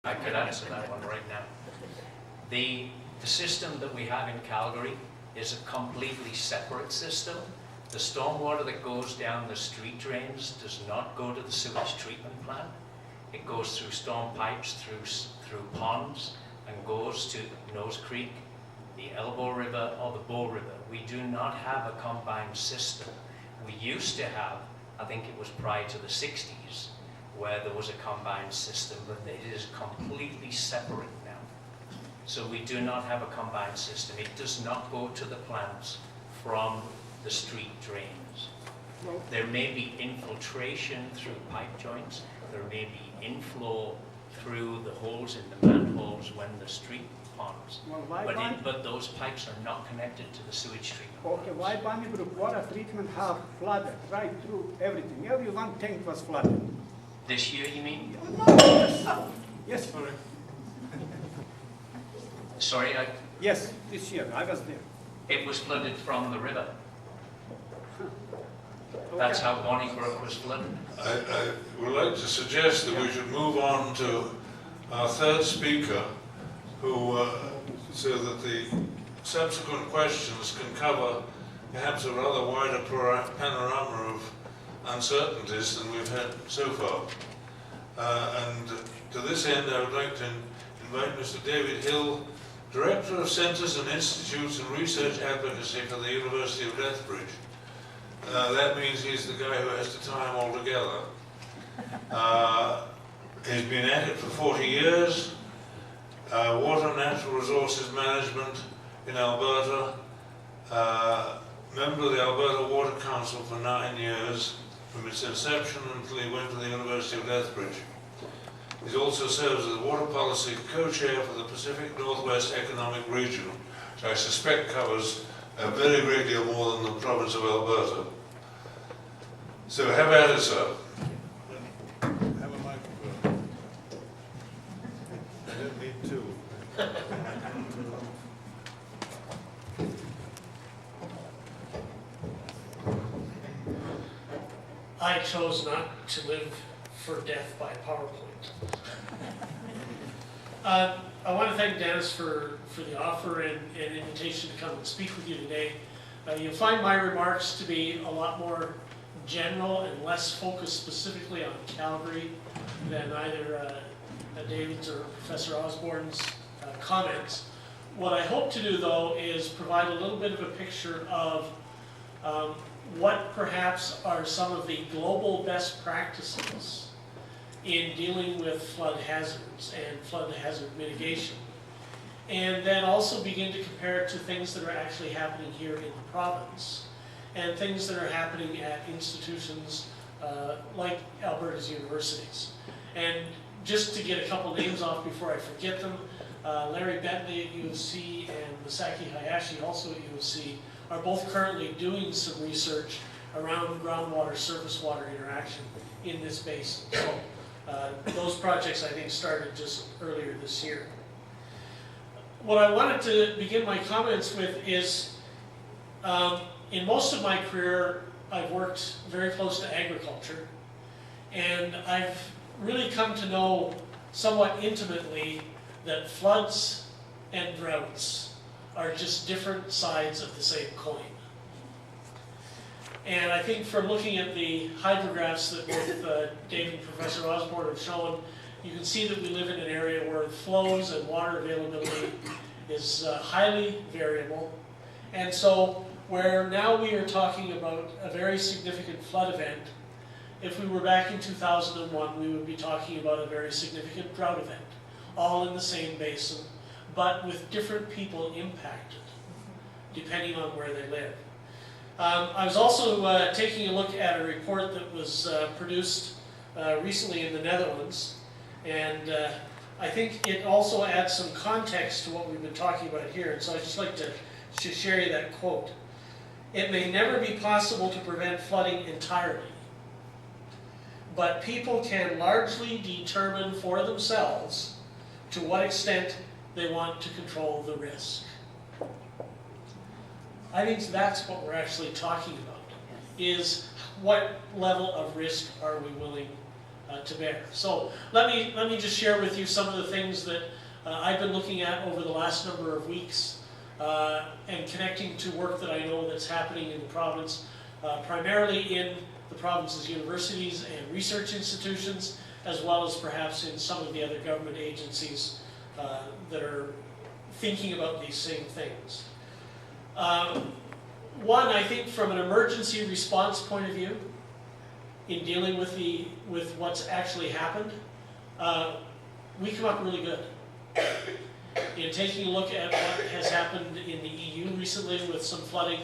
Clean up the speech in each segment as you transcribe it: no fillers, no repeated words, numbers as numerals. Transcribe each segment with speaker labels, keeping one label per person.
Speaker 1: I could answer that one right now. The system that we have in Calgary is a completely separate system. The stormwater that goes down the street drains does not go to the sewage treatment plant. It goes through storm pipes, through ponds, and goes to Nose Creek, the Elbow River, or the Bow River. We do not have a combined system. We used to have, I think it was prior to the 60s, where there was a combined system, but it is completely separate now. So we do not have a combined system. It does not go to the plants from the street drains. There may be infiltration through pipe joints. There may be inflow through the holes in the manholes when the street ponds.
Speaker 2: Well,
Speaker 1: but those pipes are not connected to the sewage treatment.
Speaker 2: Okay, why Bonnybrook water treatment have flooded right through everything? Every one tank was flooded.
Speaker 1: This year, you mean?
Speaker 2: No, yes.
Speaker 1: Sorry,
Speaker 2: Yes, this year, I was there.
Speaker 1: it was flooded from the river. That's how Bonnybrook was flooded.
Speaker 3: I would like to suggest that we should move on to our third speaker, who, so that the subsequent questions can cover perhaps a rather wider panorama of uncertainties than we've had so far. And to this end, I would like to invite Mr. David Hill, Director of Centres and Institutes and Research Advocacy for the University of Lethbridge. That means he's the guy who has to tie them all together. He's been at it for 40 years. Water and Natural Resources Management in Alberta. Member of the Alberta Water Council for 9 years, from its inception until he went to the University of Lethbridge. He also serves as the Water Policy Co-Chair for the Pacific Northwest Economic Region, which I suspect covers a very great deal more than the province of Alberta. So have at it, sir. Have a microphone. I don't need two.
Speaker 4: I chose not to live for death by PowerPoint. I want to thank Dennis for the offer and invitation to come and speak with you today. You'll find my remarks to be a lot more general and less focused specifically on Calgary than either David's or Professor Osborne's comments. What I hope to do, though, is provide a little bit of a picture of what perhaps are some of the global best practices in dealing with flood hazards and flood hazard mitigation. And then also begin to compare it to things that are actually happening here in the province and things that are happening at institutions like Alberta's universities. And just to get a couple names off before I forget them, Larry Bentley at U of C and Masaki Hayashi, also at U of C, are both currently doing some research around groundwater surface water interaction in this basin. So those projects, I think, started just earlier this year. What I wanted to begin my comments with is, in most of my career, I've worked very close to agriculture, and I've really come to know somewhat intimately that floods and droughts are just different sides of the same coin. And I think from looking at the hydrographs that both David and Professor Osborne have shown, you can see that we live in an area where flows and water availability is highly variable. And so where now we are talking about a very significant flood event, if we were back in 2001, we would be talking about a very significant drought event, all in the same basin, but with different people impacted, depending on where they live. I was also taking a look at a report that was produced recently in the Netherlands, and I think it also adds some context to what we've been talking about here, and so I'd just like to share you that quote. "It may never be possible to prevent flooding entirely, but people can largely determine for themselves to what extent they want to control the risk." I think that's what we're actually talking about, is what level of risk are we willing to bear. So let me just share with you some of the things that I've been looking at over the last number of weeks and connecting to work that I know that's happening in the province, primarily in the province's universities and research institutions, as well as perhaps in some of the other government agencies that are thinking about these same things. One, I think from an emergency response point of view, in dealing with what's actually happened, we come up really good. In taking a look at what has happened in the EU recently with some flooding,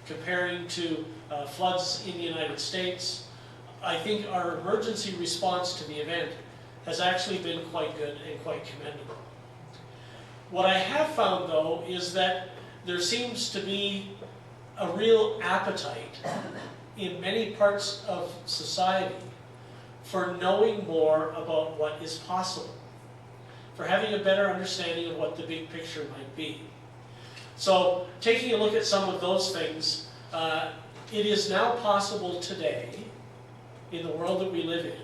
Speaker 4: comparing to floods in the United States, I think our emergency response to the event has actually been quite good and quite commendable. What I have found, though, is that there seems to be a real appetite in many parts of society for knowing more about what is possible, for having a better understanding of what the big picture might be. So, taking a look at some of those things, it is now possible today, in the world that we live in,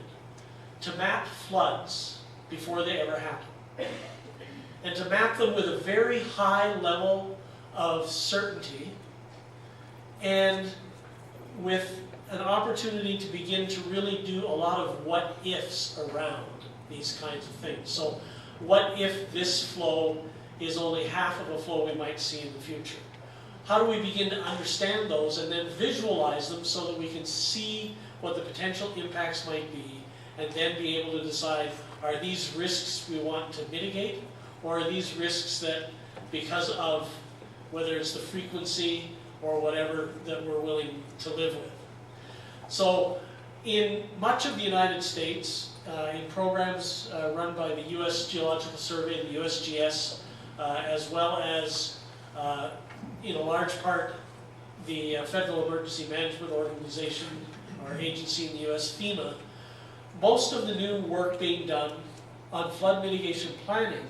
Speaker 4: to map floods before they ever happen. And to map them with a very high level of certainty and with an opportunity to begin to really do a lot of what-ifs around these kinds of things. So, what if this flow is only half of a flow we might see in the future? How do we begin to understand those and then visualize them so that we can see what the potential impacts might be and then be able to decide, are these risks we want to mitigate, or are these risks that, because of whether it's the frequency or whatever, that we're willing to live with? So in much of the United States, in programs run by the U.S. Geological Survey, the USGS, as well as in a large part the Federal Emergency Management Organization or agency in the U.S., FEMA, most of the new work being done on flood mitigation planning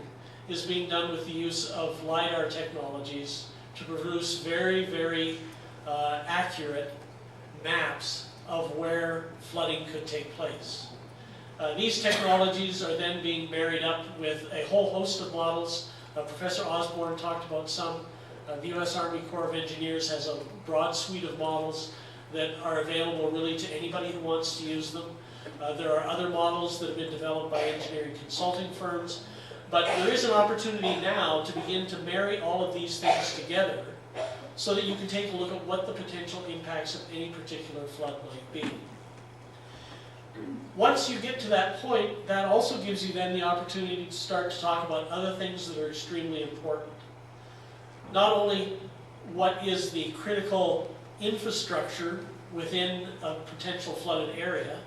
Speaker 4: is being done with the use of LiDAR technologies to produce very, very accurate maps of where flooding could take place. These technologies are then being married up with a whole host of models. Professor Osborne talked about some. The U.S. Army Corps of Engineers has a broad suite of models that are available really to anybody who wants to use them. There are other models that have been developed by engineering consulting firms. But there is an opportunity now to begin to marry all of these things together so that you can take a look at what the potential impacts of any particular flood might be. Once you get to that point, that also gives you then the opportunity to start to talk about other things that are extremely important. Not only what is the critical infrastructure within a potential flooded area,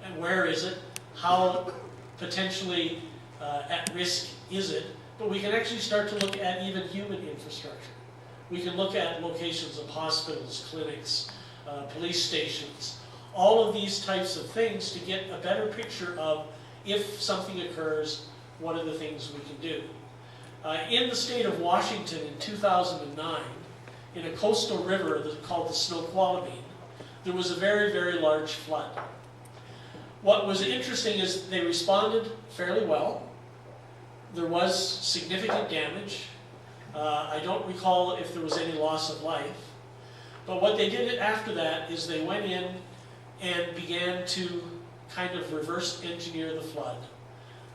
Speaker 4: and where is it, how potentially at risk is it, but we can actually start to look at even human infrastructure. We can look at locations of hospitals, clinics, police stations, all of these types of things to get a better picture of, if something occurs, what are the things we can do. In the state of Washington in 2009, in a coastal river called the Snoqualmie, there was a very, very large flood. What was interesting is they responded fairly well. There was significant damage. I don't recall if there was any loss of life. But what they did after that is they went in and began to kind of reverse engineer the flood,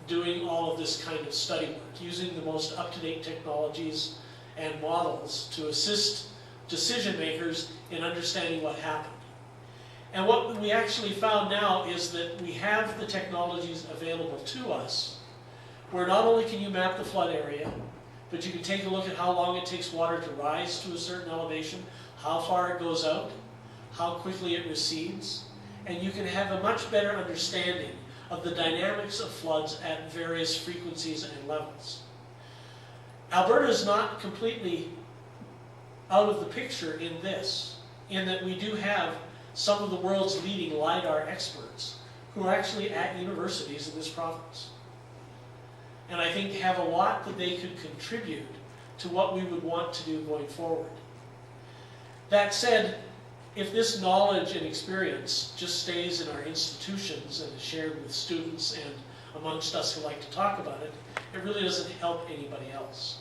Speaker 4: doing all of this kind of study work, using the most up-to-date technologies and models to assist decision makers in understanding what happened. And what we actually found now is that we have the technologies available to us, where not only can you map the flood area, but you can take a look at how long it takes water to rise to a certain elevation, how far it goes out, how quickly it recedes, and you can have a much better understanding of the dynamics of floods at various frequencies and levels. Alberta is not completely out of the picture in this, in that we do have some of the world's leading LiDAR experts who are actually at universities in this province. And I think have a lot that they could contribute to what we would want to do going forward. That said, if this knowledge and experience just stays in our institutions and is shared with students and amongst us who like to talk about it, it really doesn't help anybody else.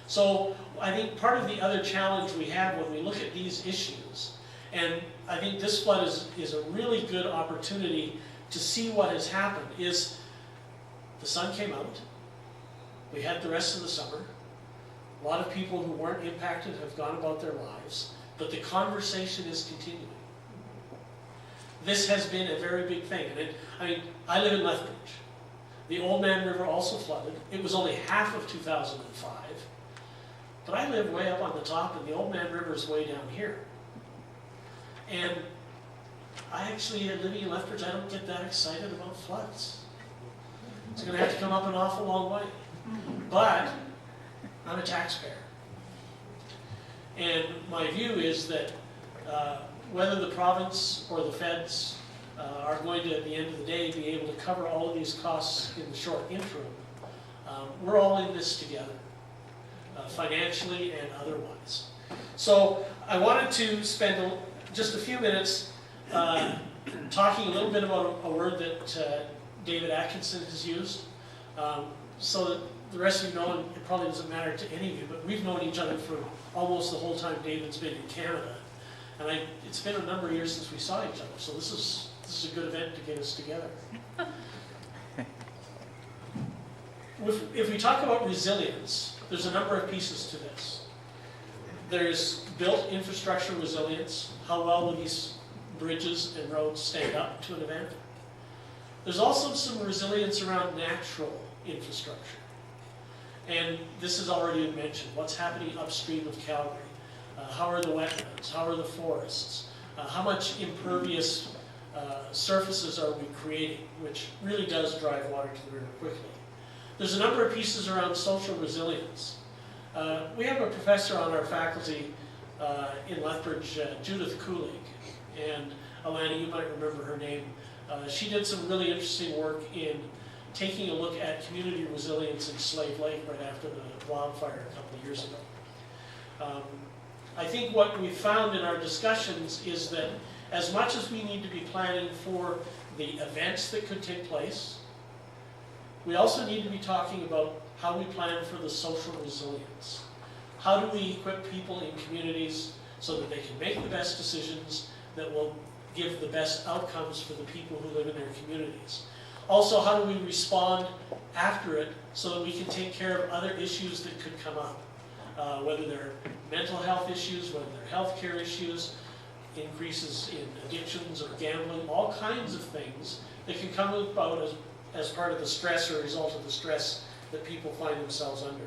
Speaker 4: So I think part of the other challenge we have when we look at these issues, and I think this flood is a really good opportunity to see what has happened, is the sun came out, we had the rest of the summer, a lot of people who weren't impacted have gone about their lives, but the conversation is continuing. This has been a very big thing. And I live in Lethbridge. The Oldman River also flooded. It was only half of 2005. But I live way up on the top, and the Oldman River is way down here. And I actually, living in Lethbridge, I don't get that excited about floods. It's going to have to come up an awful long way. But I'm a taxpayer. And my view is that whether the province or the feds are going to, at the end of the day, be able to cover all of these costs in the short interim, we're all in this together, financially and otherwise. So I wanted to spend just a few minutes talking a little bit about a word that David Atkinson has used, so that the rest of you know, and it probably doesn't matter to any of you, but we've known each other for almost the whole time David's been in Canada. And it's been a number of years since we saw each other, so this is a good event to get us together. If we talk about resilience, there's a number of pieces to this. There's built infrastructure resilience. How well will these bridges and roads stand up to an event? There's also some resilience around natural infrastructure. And this has already been mentioned. What's happening upstream of Calgary? How are the wetlands? How are the forests? How much impervious surfaces are we creating, which really does drive water to the river quickly. There's a number of pieces around social resilience. We have a professor on our faculty in Lethbridge, Judith Kulig, and Alana, you might remember her name. She did some really interesting work in taking a look at community resilience in Slave Lake right after the wildfire a couple of years ago. I think what we found in our discussions is that as much as we need to be planning for the events that could take place, we also need to be talking about how we plan for the social resilience. How do we equip people in communities so that they can make the best decisions that will give the best outcomes for the people who live in their communities? Also, how do we respond after it so that we can take care of other issues that could come up? Whether they're mental health issues, whether they're healthcare issues, increases in addictions or gambling, all kinds of things that can come about as part of the stress or result of the stress that people find themselves under.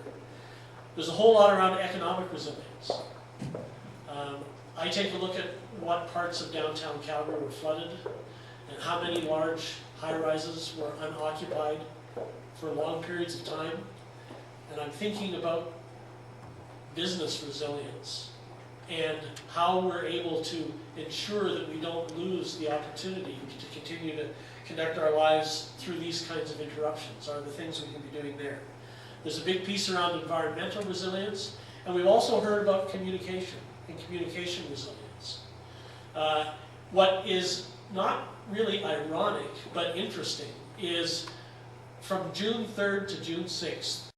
Speaker 4: There's a whole lot around economic resilience. I take a look at what parts of downtown Calgary were flooded and how many large high-rises were unoccupied for long periods of time, and I'm thinking about business resilience and how we're able to ensure that we don't lose the opportunity to continue to conduct our lives through these kinds of interruptions, are the things we can be doing there. There's a big piece around environmental resilience, and we've also heard about communication and communication resilience. What is not really ironic, but interesting, is from June 3rd to June 6th,